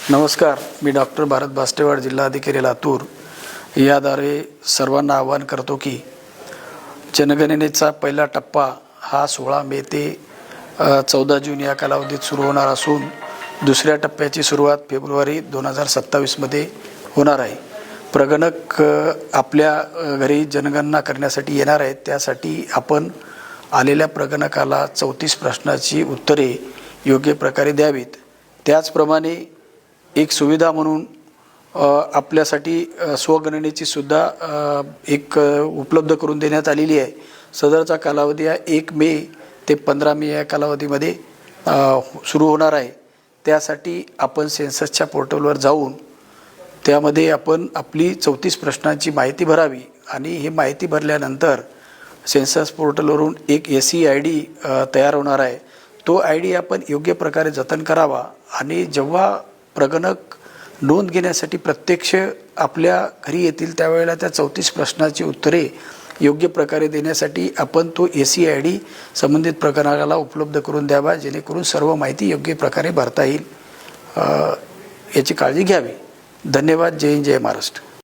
नमस्कार, मी डॉक्टर भारत बास्टेवाड, जिल्हाधिकारी लातूर याद्वारे सर्वांना आवाहन करतो की जनगणनेचा पहिला टप्पा हा 16 मे ते 14 जून या कालावधीत सुरू होणार असून दुसऱ्या टप्प्याची सुरुवात फेब्रुवारी 2027 मध्ये होणार आहे। प्रगणक आपल्या घरी जनगणना करण्यासाठी येणार आहेत। त्यासाठी आपण आलेल्या प्रगणकाला 34 प्रश्नाची उत्तरे योग्य प्रकारे द्यावीत। त्याचप्रमाणे एक सुविधा म्हणून आपल्यासाठी स्वगणनेची सुद्धा एक उपलब्ध करून देण्यात आलेली आहे। सदरचा कालावधी हा 1 मे ते 15 मे या कालावधीमध्ये सुरू होणार आहे। त्यासाठी आपण सेन्ससच्या पोर्टलवर जाऊन त्यामध्ये आपण आपली 34 प्रश्नांची माहिती भरावी आणि ही माहिती भरल्यानंतर सेन्सस पोर्टलवरून एक SEID तयार होणार आहे। तो ID आपण योग्य प्रकारे जतन करावा आणि जेव्हा प्रगणक नोंद घेण्यासाठी प्रत्यक्ष आपल्या घरी येतील त्यावेळेला त्या 34 प्रश्नाची उत्तरे योग्य प्रकारे देण्यासाठी आपण तो SEID संबंधित प्रगणकाला उपलब्ध करून द्यावा, जेणेकरून सर्व माहिती योग्य प्रकारे भरता येईल। याची काळजी घ्यावी। धन्यवाद। जय हिंद, जय महाराष्ट्र।